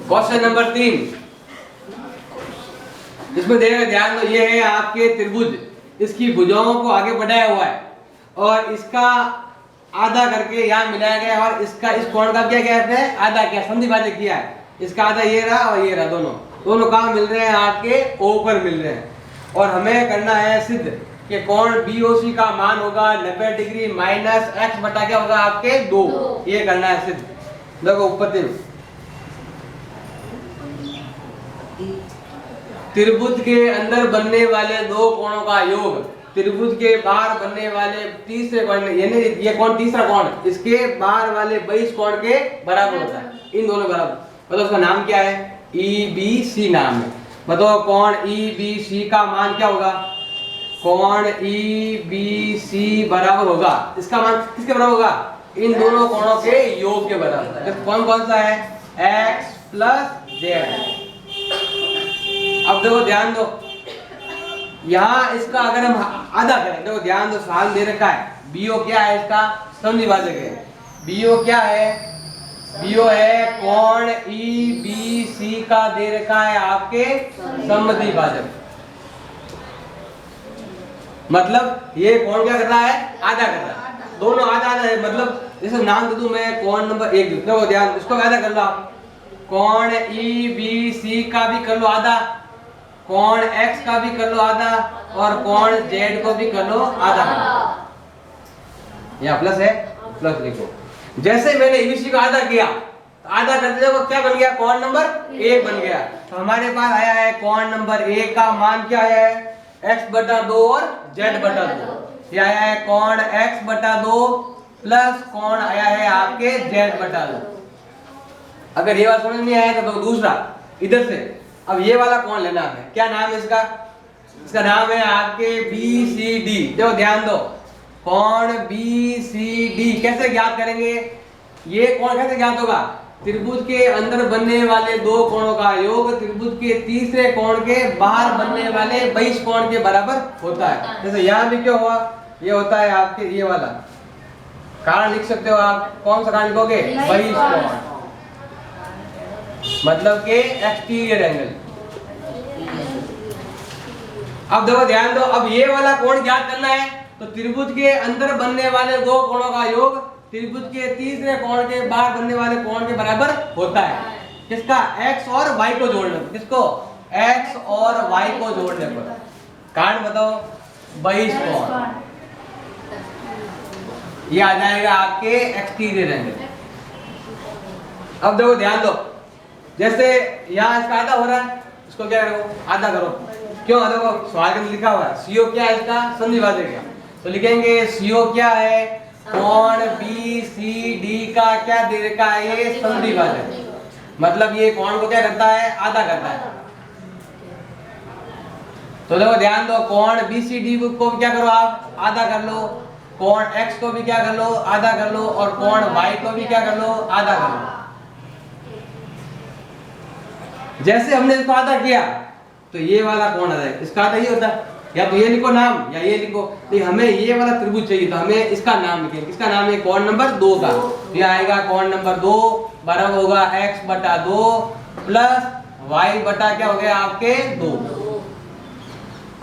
Question number 3, इसमें देखिए ध्यान दो, ये है आपके त्रिभुज, इसकी भुजाओं को आगे बढ़ाया हुआ है और इसका आधा करके यहाँ मिलाया गया है और इसका इस कोण का क्या कहते हैं, आधा क्या संधिभाजक किया है। इसका आधा ये रहा और ये रहा, दोनों कहाँ मिल रहे हैं, आपके O पर मिल रहे हैं। और हमें करना है सिद्ध कि कोण BOC का मान होगा 90 डिग्री माइनस x बटा क्या होगा आपके 2। ये करना है सिद्ध। देखो उपपत्ति, त्रिभुज के अंदर बनने वाले दो कोणों का योग त्रिभुज के बाहर बनने वाले तीसरे कोण, यानी ये कोण तीसरा कोण इसके बाहर वाले 22 कोण के बराबर होता है, इन दोनों बराबर। मतलब उसका नाम क्या है, EBC नाम है। बताओ कोण EBC का मान क्या होगा, कोण EBC बराबर होगा, इसका मान किसके बराबर होगा, इन दोनों कोणों के योग के बराबर। कौन कौन सा है, x प्लस z। अब देखो ध्यान दो, यहाँ इसका अगर हम आधा करें, देखो ध्यान दो, सवाल दे रखा है BO क्या है, इसका समद्विभाजक है। BO क्या है, BO है कोण EBC का दे रखा है आपके समद्विभाजक। मतलब ये कोण क्या कर रहा है, आधा कर रहा है, दोनों आधा आधा है। मतलब जैसे नाम दे दूं मैं कोण नंबर 1, देखो ध्यान, इसको आधा कर लो आप, कोण EBC का भी कर लो आधा, कोण x का भी कर लो आधा और कोण z को भी कर लो आधा। यहाँ प्लस है, प्लस लिखो। जैसे मैंने EBC को आधा किया, आधा करते वो क्या बन गया, कोण नंबर 1 बन गया। तो हमारे पास आया है कोण नंबर 1 का मान क्या आया है, x बटा 2 और z बटा 2। ये आया है कोण x बटा 2 प्लस कोण आया है आपके z बटा 2। अगर ये बात समझ नहीं आया तो दूसरा इधर से अब ये वाला कोण लेना है, क्या नाम है इसका, इसका नाम है आपके BCD। देखो ध्यान दो, कोण BCD कैसे ज्ञात करेंगे, ये कोण कैसे ज्ञात होगा, त्रिभुज के अंदर बनने वाले दो कोणों का योग त्रिभुज के तीसरे कोण के बाहर बनने वाले 22 कोण के बराबर होता है। जैसे यहाँ भी क्या हुआ, ये होता है आपके ये वाला कारण लिख सकते हो आप, कौन सा कारण लिखोगे, 22 कोण, मतलब के एक्सटीरियर एंगल। अब देखो ध्यान दो, अब ये वाला कोण ज्ञात करना है तो त्रिभुज के अंदर बनने वाले दो कोणों का योग त्रिभुज के तीसरे कोण के बाहर बनने वाले कोण के बराबर होता है। किसका, x और y को जोड़ने पर, किसको, x और y को जोड़ने पर। कारण बताओ, 22 कोण, ये आ जाएगा आपके एक्सटीरियर एंगल। अब देखो ध्यान दो, जैसे यहाँ इसका आधा हो रहा है, इसको क्या करो, आधा करो। क्यों, देखो सवाल में लिखा हुआ है CO क्या है, इसका संधिभाजक है। तो लिखेंगे CO क्या है, कोण BCD का क्या दे रखा है, ये संधिभाजक। मतलब ये कोण को क्या करता है, आधा करता है। तो देखो ध्यान दो, कोण BCD को क्या करो आप, आधा कर लो, कोण X को भी क्या कर लो, आधा कर लो, और कोण Y को भी क्या कर लो, आधा कर लो। जैसे हमने इसको आधा किया तो ये वाला कोण आ जाएगा, इसका आधा ये होता है, या तो ये लिखो नाम या ये लिखो। तो हमें ये वाला त्रिभुज चाहिए तो हमें इसका नाम लिखेंगे, इसका नाम है कोण नंबर 2 का। ये आएगा कोण नंबर 2 बराबर होगा x बटा 2 प्लस y बटा क्या हो गया आपके 2।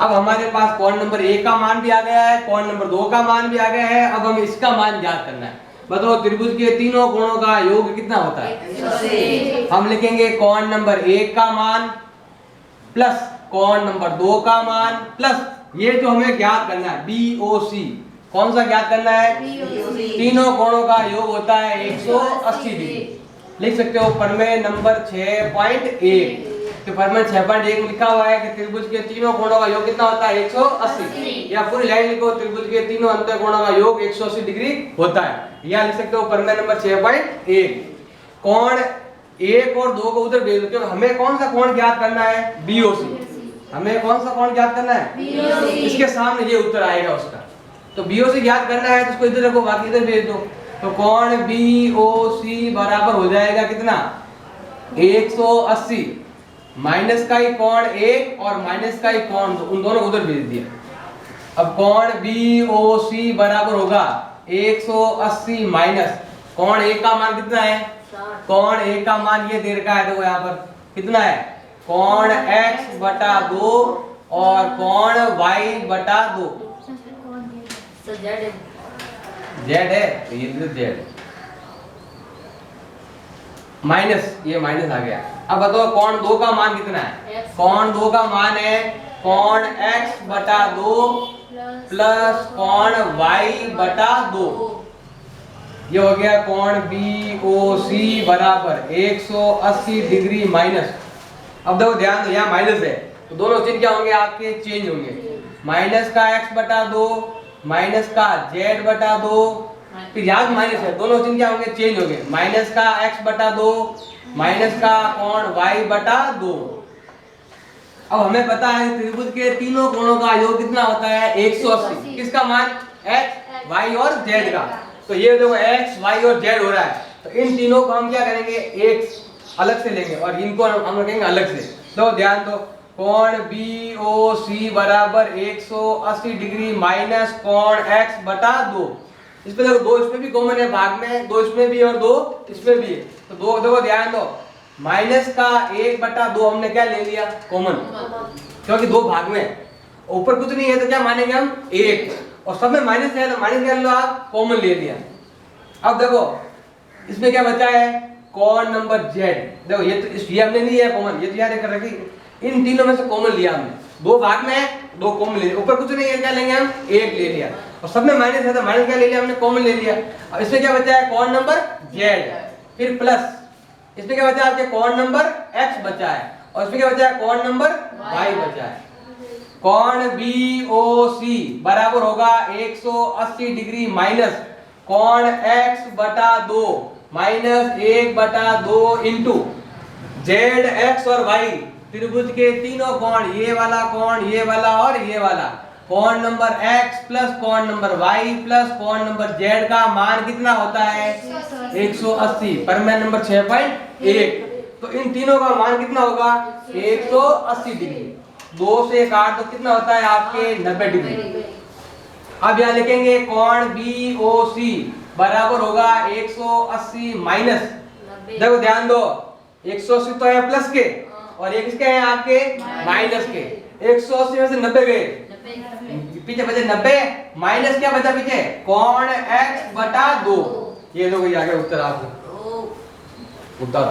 अब हमारे पास कोण नंबर 1 का मान भी आ गया है, कोण नंबर 2 का मान भी आ गया है। अब हम इसका मान ज्ञात करना है। बताओ त्रिभुज के तीनों कोणों का योग कितना होता है, हम लिखेंगे कोण नंबर 1 का मान प्लस कोण नंबर 2 का मान प्लस ये जो हमें ज्ञात करना है BOC। कौन सा ज्ञात करना है, तीनों कोणों का योग होता है 180 डिग्री। लिख सकते हो प्रमेय नंबर 6.1 कि प्रमेय 6.1 में लिखा हुआ है कि त्रिभुज के तीनों कोणों का योग कितना होता है 180। या पूरी लाइन लिखो, त्रिभुज के तीनों अंतर कोणों का योग 180 डिग्री होता है। या लिख सकते हो प्रमेय नंबर 6.1। कोण 1 और 2 को उधर भेज दो, क्योंकि हमें कौन सा कोण ज्ञात करना है, BOC। हमें कौन सा कोण ज्ञात करना है, BOC। इसके सामने ये उत्तर आएगा उसका। तो BOC ज्ञात करना है तो उसको इधर रखो, बाकी इधर भेज दो। तो कोण BOC बराबर हो जाएगा कितना, 180। माइनस का ही कोण 1 और माइनस का ही कोण 2, उन दोनों को उधर भेज दिया। अब कोण BOC बराबर होगा 180 माइनस कोण 1 का मान कितना है कोण ए का मान ये दे रखा है, देखो यहाँ पर कितना है, कोण x बटा 2 और कोण y बटा 2। z है तो ये z माइनस, ये माइनस आ गया। अब बताओ कोण 2 का मान कितना है, कोण 2 का मान है कोण x बटा 2 प्लस कोण y बटा 2। ये हो गया कोण BOC बराबर 180 डिग्री माइनस। अब देखो ध्यान दो, यहाँ माइनस है तो दोनों चिन्ह क्या होंगे आपके, चेंज होंगे। माइनस का x बटा 2 माइनस का z बटा 2, फिर यहाँ माइनस है, दोनों चिन्ह क्या होंगे, चेंज होंगे। माइनस का x बटा 2 माइनस का कोण y बटा 2। अब हमें पता है त्रिभुज के तीनों कोणों का योग कितना होता है, 180। किसका मान, x, y और z का। तो ये देखो x, y और z हो रहा है, तो इन तीनों को हम क्या करेंगे, एक अलग से लेंगे और इनको हम रखेंगे अलग से। तो ध्यान दो, कोण BOC बराबर 180 डिग्री माइनस कोण x बटा 2। इसमें देखो 2 इसमें भी कॉमन है भाग में, 2 इसमें भी और 2 इसमें भी है। तो दो देखो ध्यान दो, माइनस का 1 बटा 2 हमने क्या ले लिया, कॉमन, क्योंकि 2 भाग में ऊपर कुछ नहीं है तो क्या मानेंगे हम, 1, और सब में माइनस है तो माइनस कर लो आप, कॉमन ले लिया। अब देखो इसमें क्या बचा है, कोण नंबर z। देखो ये तो ये हमने लिया है कॉमन, ये तो याद कर रखी, इन तीनों में से कॉमन लिया हमने, 2 भाग में है 2 कॉमन ले लिया, ऊपर कुछ नहीं है क्या लेंगे हम, 1 ले लिया, और सब में माइनस है तो माइनस क्या ले लिया हमने, कॉमन ले लिया। अब इसमें क्या बचा है, कोण नंबर z, फिर प्लस इसमें क्या बचा है आपके, कोण नंबर x बचा है, और इसमें क्या बचा है, कोण नंबर y बचा है। कोण BOC बराबर होगा 180 डिग्री माइनस कोण x बटा 2 माइनस 1 बटा 2 इंटू z, x और y, त्रिभुज के तीनों कोण, ये वाला कोण, ये वाला और ये वाला, कोण नंबर x प्लस कोण नंबर y प्लस कोण नंबर z का मान कितना होता है, 180, परिमेय नंबर 6.1। तो इन तीनों का मान कितना होगा, 180 डिग्री। 2 से काट तो कितना होता है आपके, 90 डिग्री। अब यहाँ लिखेंगे कोण BOC बराबर होगा 180 माइनस, देखो ध्यान दो 180 तो है प्लस के और ये किसके हैं आपके, माइनस के। 180 में से 90 गए, पीछे बचे 90, माइनस क्या बचा पीछे, कोण x बटा 2। ये लोग आगे उत्तर आपको उत्तर